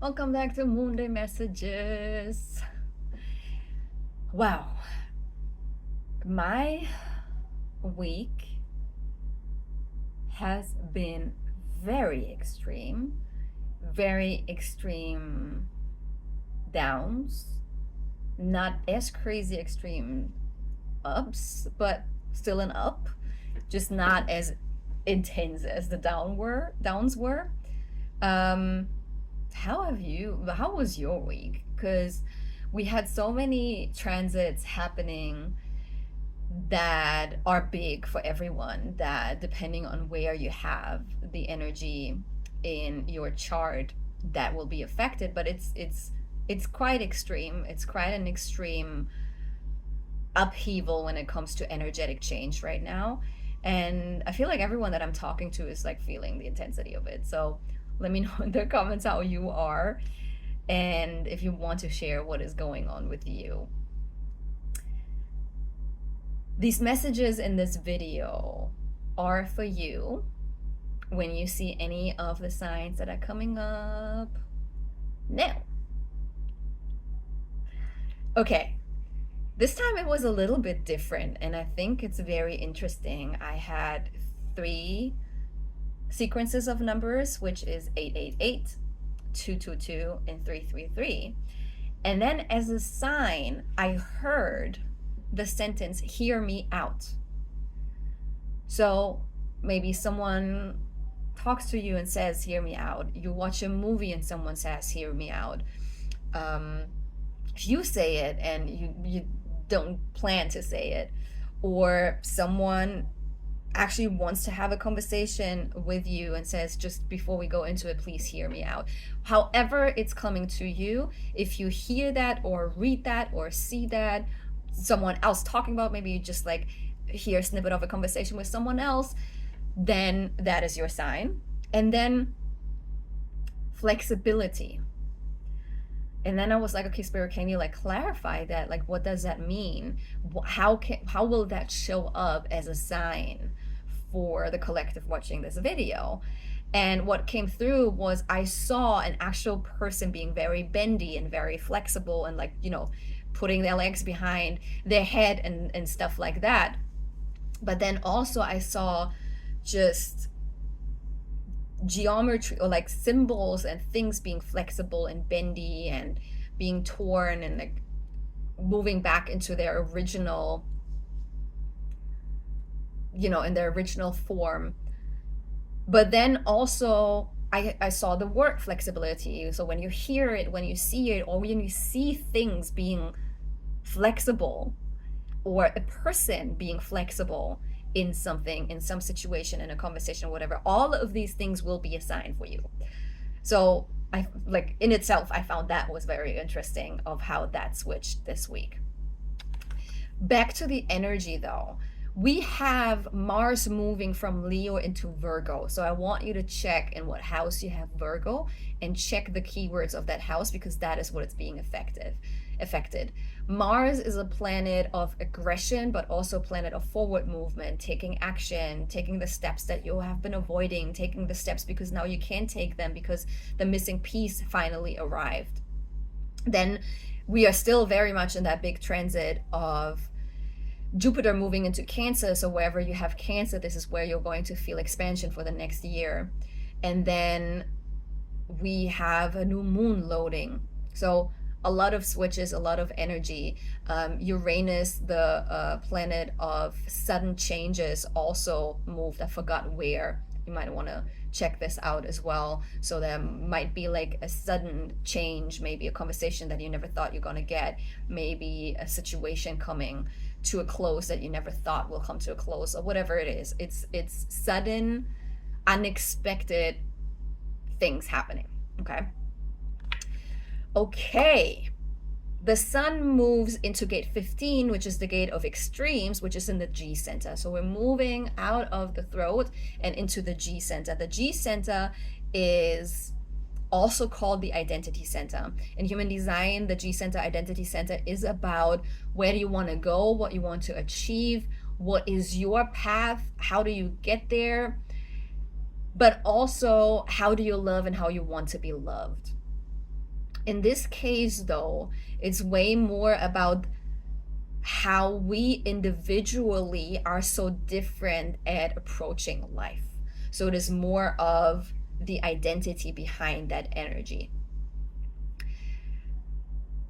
Welcome back to Moonday Messages. Wow, my week has been very extreme downs, not as crazy extreme ups, but still an up, just not as intense as the downs were. Um, how was your week? Because we had so many transits happening that are big for everyone, that depending on where you have the energy in your chart, that will be affected. But it's quite extreme. It's quite an extreme upheaval when it comes to energetic change right now. And I feel like everyone that I'm talking to is like feeling the intensity of it. So let me know in the comments how you are and if you want to share what is going on with you. These messages in this video are for you when you see any of the signs that are coming up now. Okay, this time it was a little bit different, and I think it's very interesting. I had three sequences of numbers, which is 888, 222, and 333. And then as a sign, I heard the sentence, hear me out. So maybe someone talks to you and says, hear me out. You watch a movie and someone says, hear me out. Um, if you say it and you don't plan to say it, or someone actually wants to have a conversation with you and says, just before we go into it, please hear me out. However it's coming to you, if you hear that or read that or see that, someone else talking about, maybe you just like hear a snippet of a conversation with someone else, then that is your sign. And then flexibility. And then I was like, okay, Spirit, can you like clarify that? Like, what does that mean? How will that show up as a sign for the collective watching this video? And what came through was I saw an actual person being very bendy and very flexible and like, putting their legs behind their head and stuff like that. But then also I saw just geometry or like symbols and things being flexible and bendy and being torn and like moving back into their original, in their original form. But then also I saw the word flexibility. So when you hear it, when you see it, or when you see things being flexible, or a person being flexible in something, in some situation, in a conversation, whatever, all of these things will be a sign for you. So I like in itself, I found that was very interesting of how that switched this week. Back to the energy though. We have Mars moving from Leo into Virgo. So I want you to check in what house you have Virgo and check the keywords of that house, because that is what it's being affected. Mars is a planet of aggression, but also a planet of forward movement, taking action, taking the steps that you have been avoiding, taking the steps because now you can take them because the missing piece finally arrived. Then we are still very much in that big transit of Jupiter moving into Cancer. So wherever you have Cancer, this is where you're going to feel expansion for the next year. And then we have a new moon loading. So a lot of switches, a lot of energy. Uranus, the planet of sudden changes, also moved. I forgot where. You might want to check this out as well. So there might be like a sudden change, maybe a conversation that you never thought you're going to get, maybe a situation coming to a close that you never thought will come to a close, or whatever it is. It's sudden, unexpected things happening. Okay, the sun moves into gate 15, which is the gate of extremes, which is in the G center. So we're moving out of the throat and into the G center. The G center is also called the identity center. In human design, the G center, identity center, is about where do you want to go, what you want to achieve, what is your path, how do you get there, but also how do you love and how you want to be loved. In this case, though, it's way more about how we individually are so different at approaching life. So it is more of the identity behind that energy.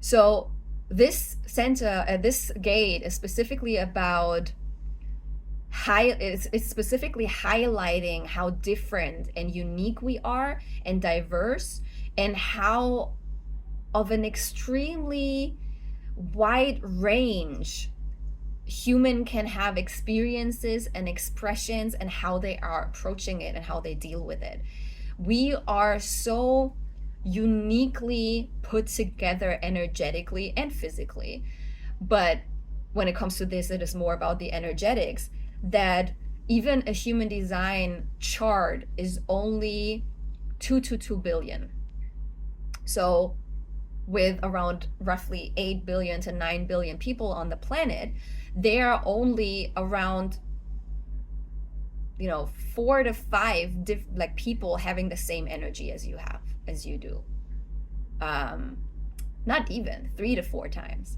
So this center, this gate is specifically about it's specifically highlighting how different and unique we are and diverse, and how of an extremely wide range human can have experiences and expressions, and how they are approaching it and how they deal with it. We are so uniquely put together energetically and physically, but when it comes to this, it is more about the energetics, that even a human design chart is only 2 to 2 billion. So with around roughly 8 billion to 9 billion people on the planet, there are only around 4 to 5 like people having the same energy as you do. Not even 3 to 4 times.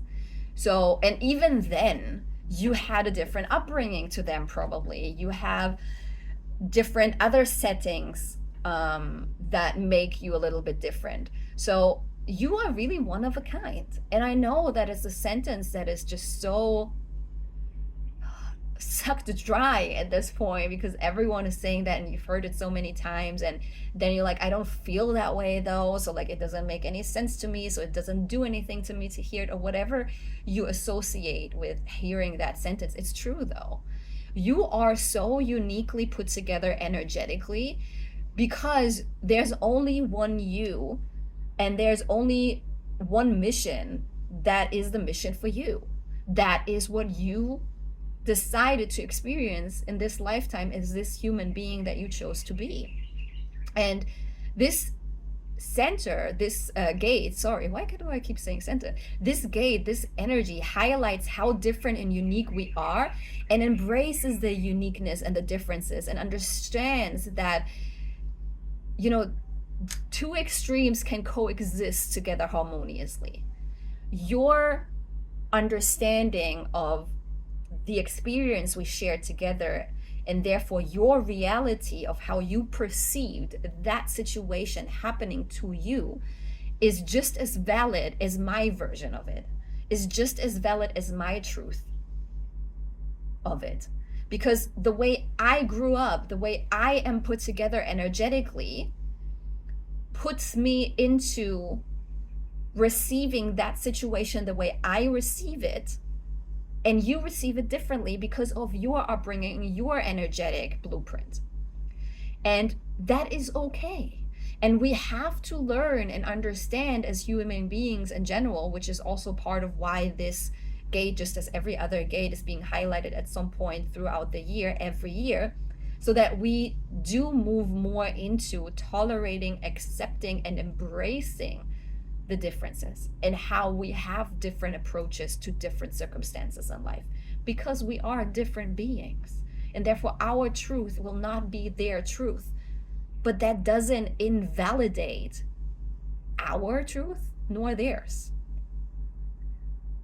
So, and even then, you had a different upbringing to them, probably. You have different other settings that make you a little bit different. So you are really one of a kind. And I know that it's a sentence that is just so sucked dry at this point, because everyone is saying that and you've heard it so many times, and then you're like, I don't feel that way though, so like it doesn't make any sense to me, so it doesn't do anything to me to hear it, or whatever you associate with hearing that sentence. It's true though. You are so uniquely put together energetically, because there's only one you, and there's only one mission that is the mission for you. That is what you decided to experience in this lifetime, as this human being that you chose to be. And this center, this gate, sorry, why do I keep saying center? This gate, this energy highlights how different and unique we are, and embraces the uniqueness and the differences, and understands that, two extremes can coexist together harmoniously. Your understanding of the experience we shared together, and therefore your reality of how you perceived that situation happening to you, is just as valid as my version of it, is just as valid as my truth of it. Because the way I grew up, the way I am put together energetically, puts me into receiving that situation the way I receive it, and you receive it differently because of your upbringing, your energetic blueprint. And that is okay. And we have to learn and understand as human beings in general, which is also part of why this gate, just as every other gate, is being highlighted at some point throughout the year, every year, so that we do move more into tolerating, accepting, and embracing the differences, and how we have different approaches to different circumstances in life, because we are different beings, and therefore our truth will not be their truth. But that doesn't invalidate our truth nor theirs.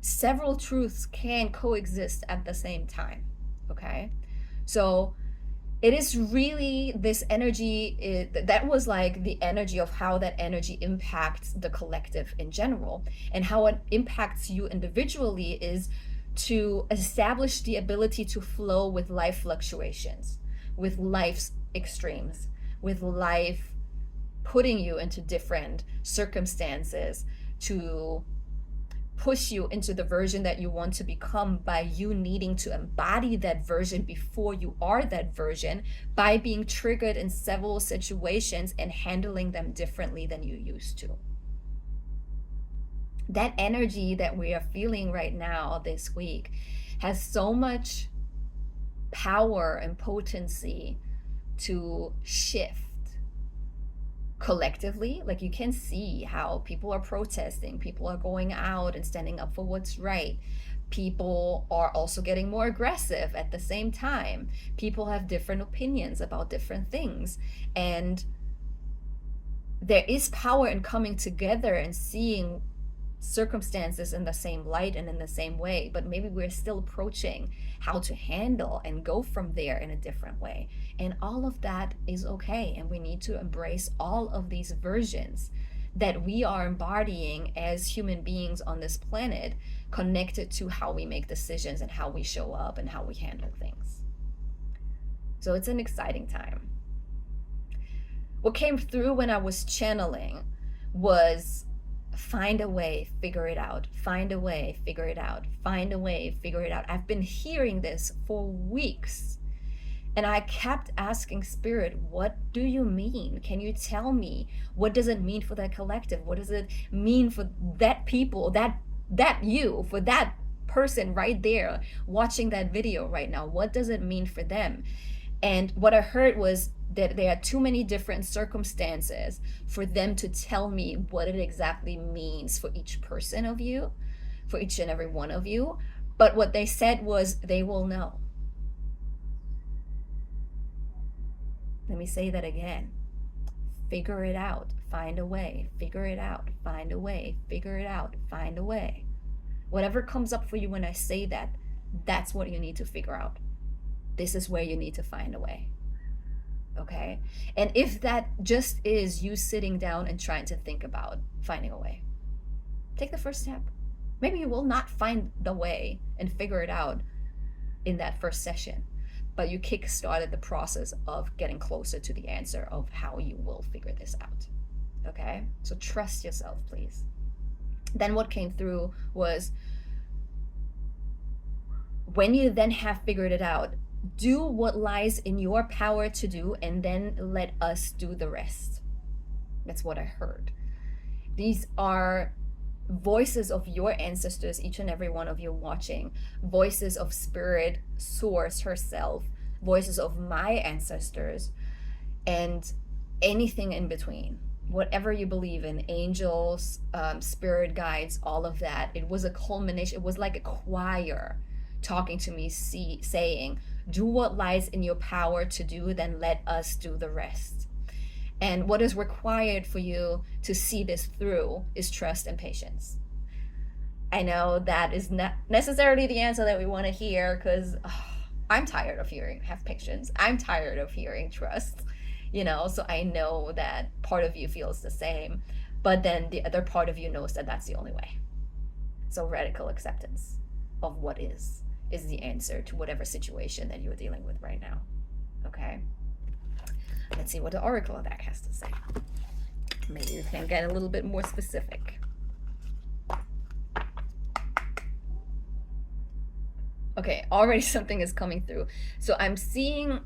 Several truths can coexist at the same time. Okay, so it is really this energy, that was like the energy of how that energy impacts the collective in general, and how it impacts you individually is to establish the ability to flow with life fluctuations, with life's extremes, with life putting you into different circumstances, to push you into the version that you want to become, by you needing to embody that version before you are that version, by being triggered in several situations and handling them differently than you used to. That energy that we are feeling right now this week has so much power and potency to shift collectively. Like, you can see how people are protesting, people are going out and standing up for what's right, people are also getting more aggressive at the same time, people have different opinions about different things, and there is power in coming together and seeing circumstances in the same light and in the same way, but maybe we're still approaching how to handle and go from there in a different way. And all of that is okay. And we need to embrace all of these versions that we are embodying as human beings on this planet, connected to how we make decisions and how we show up and how we handle things. So it's an exciting time. What came through when I was channeling was find a way, figure it out, find a way, figure it out, find a way, figure it out. I've been hearing this for weeks. And I kept asking Spirit, what do you mean? Can you tell me? What does it mean for that collective? What does it mean for that people, that you, for that person right there watching that video right now? What does it mean for them? And what I heard was that there are too many different circumstances for them to tell me what it exactly means for each person of you, for each and every one of you. But what they said was they will know. Let me say that again. Figure it out, find a way, figure it out, find a way, figure it out, find a way. Whatever comes up for you when I say that, that's what you need to figure out. This is where you need to find a way. Okay? And if that just is you sitting down and trying to think about finding a way, take the first step. Maybe you will not find the way and figure it out in that first session, but you kick-started the process of getting closer to the answer of how you will figure this out. Okay? So trust yourself, please. Then what came through was, when you then have figured it out, do what lies in your power to do, and then let us do the rest. That's what I heard. These are voices of your ancestors, each and every one of you watching, voices of Spirit, Source herself, voices of my ancestors, and anything in between. Whatever you believe in, angels, spirit guides, all of that. It was a culmination. It was like a choir talking to me, saying, do what lies in your power to do, then let us do the rest. And what is required for you to see this through is trust and patience. I know that is not necessarily the answer that we want to hear, because I'm tired of hearing have patience. I'm tired of hearing trust, so I know that part of you feels the same, but then the other part of you knows that that's the only way. So radical acceptance of what is the answer to whatever situation that you're dealing with right now. Okay? Let's see what the Oracle deck has to say. Maybe you can get a little bit more specific. Okay, already something is coming through. So I'm seeing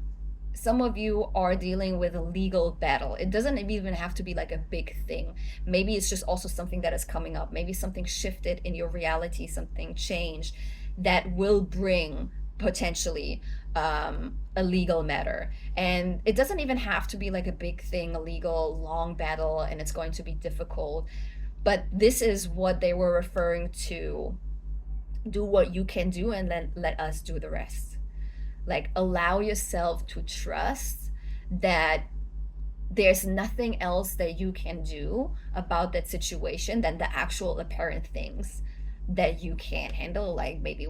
some of you are dealing with a legal battle. It doesn't even have to be like a big thing. Maybe it's just also something that is coming up. Maybe something shifted in your reality, something changed that will bring potentially a legal matter. And it doesn't even have to be like a big thing, a legal long battle, and it's going to be difficult. But this is what they were referring to. Do what you can do, and then let us do the rest. Like, allow yourself to trust that there's nothing else that you can do about that situation than the actual apparent things that you can handle, like maybe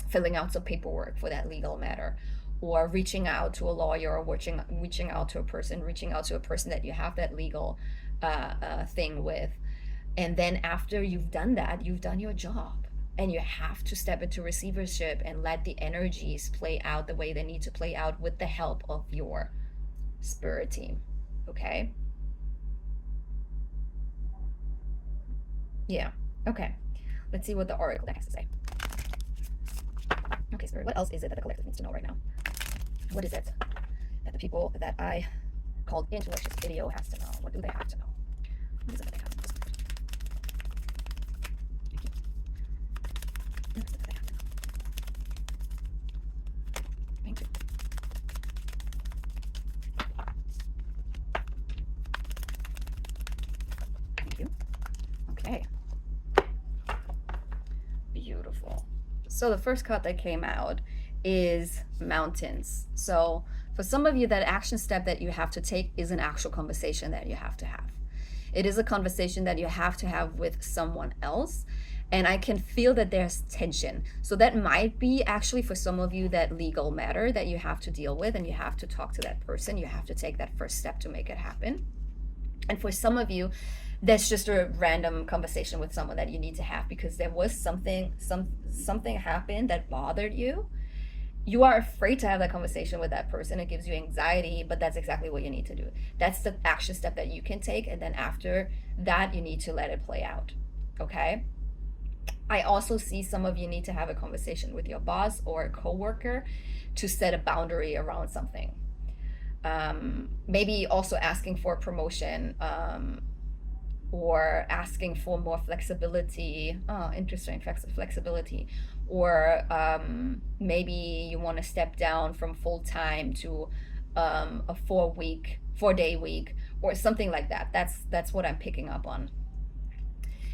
filling out some paperwork for that legal matter, or reaching out to a lawyer, or reaching out to a person that you have that legal thing with. And then after you've done that, you've done your job. And you have to step into receivership and let the energies play out the way they need to play out with the help of your spirit team. Okay? Yeah. Okay. Let's see what the Oracle has to say. Okay, Spirit, what else is it that the collective needs to know right now? What is it that the people that I called in to watch this video has to know? What do they have to know? What is it that they have to know? Thank you. Thank you. Okay. Beautiful. So the first card that came out is mountains. So For some of you, that action step that you have to take is an actual conversation that you have to have. It is a conversation that you have to have with someone else. And I can feel that there's tension. So that might be actually for some of you that legal matter that you have to deal with, and you have to talk to that person. You have to take that first step to make it happen. And for some of you, that's just a random conversation with someone that you need to have because there was something happened that bothered you. You are afraid to have that conversation with that person. It gives you anxiety, but that's exactly what you need to do. That's the action step that you can take. And then after that, you need to let it play out. Okay? I also see some of you need to have a conversation with your boss or a coworker to set a boundary around something. Maybe also asking for a promotion, or asking for more flexibility. Oh, interesting, flexibility. Or maybe you want to step down from full time to a 4-day week, or something like that. That's what I'm picking up on.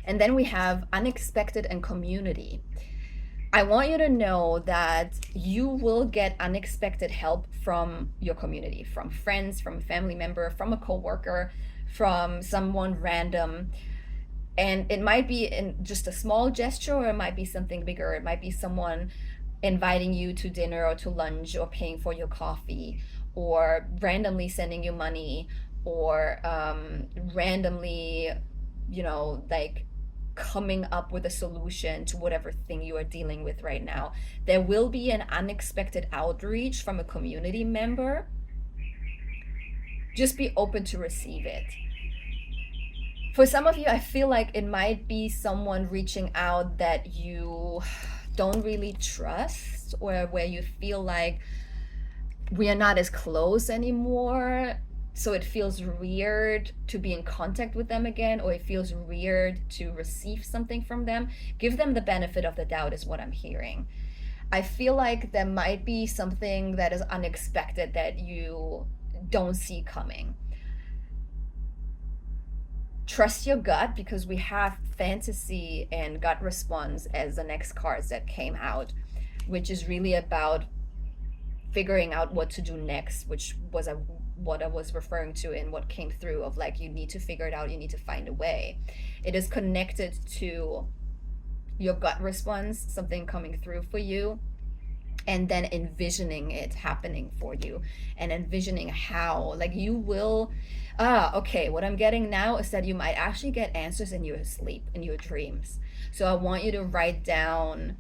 And then we have unexpected and community. I want you to know that you will get unexpected help from your community, from friends, from a family member, from a coworker, from someone random. And it might be in just a small gesture, or it might be something bigger. It might be someone inviting you to dinner or to lunch, or paying for your coffee, or randomly sending you money, or randomly, like coming up with a solution to whatever thing you are dealing with right now. There will be an unexpected outreach from a community member. Just be open to receive it. For some of you, I feel like it might be someone reaching out that you don't really trust, or where you feel like we are not as close anymore. So it feels weird to be in contact with them again, or it feels weird to receive something from them. Give them the benefit of the doubt is what I'm hearing. I feel like there might be something that is unexpected that you don't see coming. Trust your gut, because we have fantasy and gut response as the next cards that came out, which is really about figuring out what to do next, which was what I was referring to in what came through of like, you need to figure it out, you need to find a way. It is connected to your gut response, something coming through for you, and then envisioning it happening for you, and envisioning how, like, you will, okay, what I'm getting now is that you might actually get answers in your sleep, in your dreams. So I want you to write down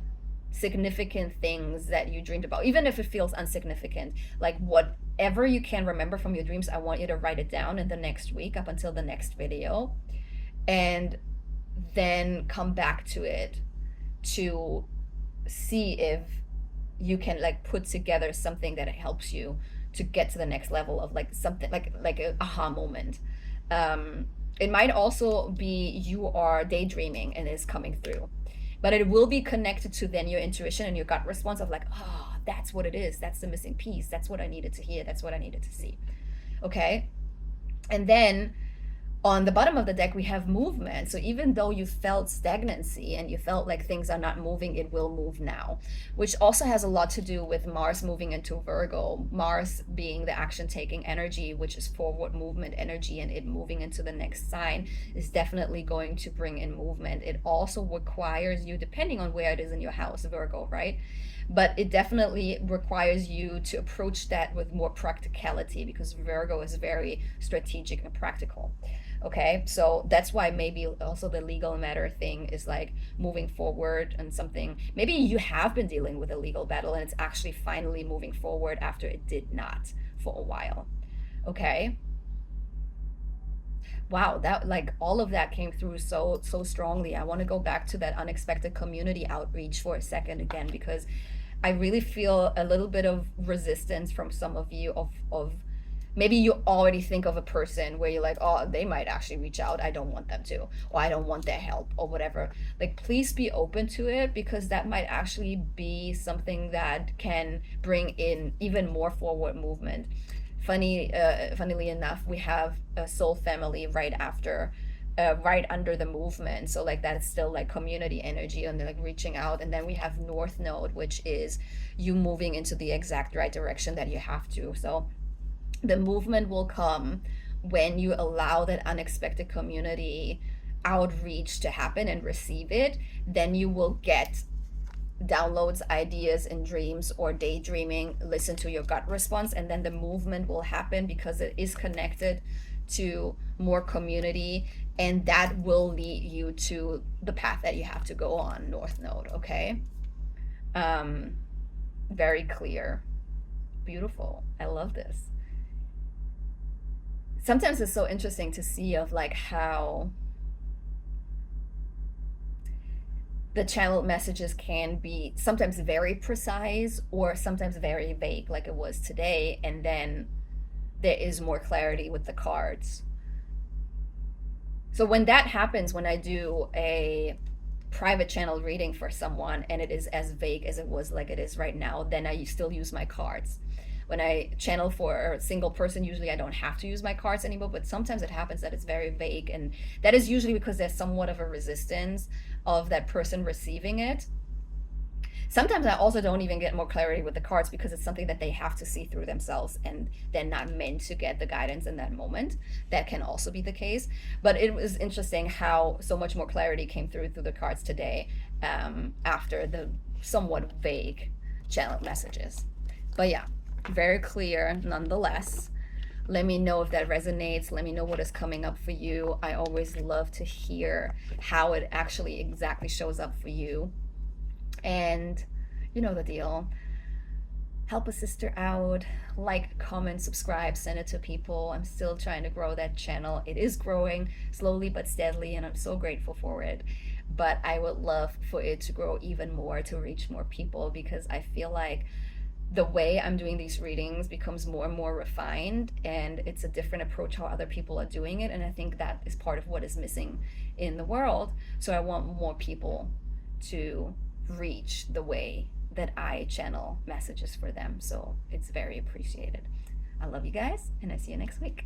significant things that you dreamed about, even if it feels insignificant, like whatever you can remember from your dreams. I want you to write it down in the next week up until the next video, and then come back to it to see if you can like put together something that helps you to get to the next level of like something like a aha moment. It might also be you are daydreaming and it's coming through, but it will be connected to then your intuition and your gut response of like, oh, that's what it is. That's the missing piece. That's what I needed to hear. That's what I needed to see. Okay. And then on the bottom of the deck, we have movement. So even though you felt stagnancy and you felt like things are not moving, it will move now, which also has a lot to do with Mars moving into Virgo. Mars being the action-taking energy, which is forward movement energy, and it moving into the next sign is definitely going to bring in movement. It also requires you, depending on where it is in your house, Virgo, right? But it definitely requires you to approach that with more practicality, because Virgo is very strategic and practical. Okay, so that's why maybe also the legal matter thing is like moving forward, and something maybe you have been dealing with a legal battle and it's actually finally moving forward after it did not for a while. Okay, wow, that, like, all of that came through so strongly. I want to go back to that unexpected community outreach for a second again, because I really feel a little bit of resistance from some of you of maybe you already think of a person where you're like, oh, they might actually reach out, I don't want them to, or I don't want their help, or whatever. Like, please be open to it, because that might actually be something that can bring in even more forward movement. Funnily enough, we have a soul family right after right under the movement. So like that's still like community energy and like reaching out. And then we have North Node, which is you moving into the exact right direction that you have to. So the movement will come when you allow that unexpected community outreach to happen and receive it. Then you will get downloads, ideas, and dreams, or daydreaming. Listen to your gut response, and then the movement will happen because it is connected to more community, and that will lead you to the path that you have to go on, North Node. Okay. um Very clear. Beautiful. I love this. Sometimes it's so interesting to see of like how the channeled messages can be sometimes very precise or sometimes very vague, like it was today, and then there is more clarity with the cards. So when that happens, when I do a private channel reading for someone and it is as vague as it was like it is right now, then I still use my cards. When I channel for a single person, usually I don't have to use my cards anymore, but sometimes it happens that it's very vague, and that is usually because there's somewhat of a resistance of that person receiving it. Sometimes I also don't even get more clarity with the cards because it's something that they have to see through themselves and they're not meant to get the guidance in that moment. That can also be the case. But it was interesting how so much more clarity came through the cards today, after the somewhat vague channeled messages. But yeah, very clear nonetheless. Let me know if that resonates. Let me know what is coming up for you. I always love to hear how it actually exactly shows up for you. And you know the deal. Help a sister out. Like, comment, subscribe, send it to people. I'm still trying to grow that channel. It is growing slowly but steadily, and I'm so grateful for it. But I would love for it to grow even more, to reach more people, because I feel like the way I'm doing these readings becomes more and more refined, and it's a different approach how other people are doing it. And I think that is part of what is missing in the world. So I want more people to reach the way that I channel messages for them. So it's very appreciated. I love you guys, and I see you next week.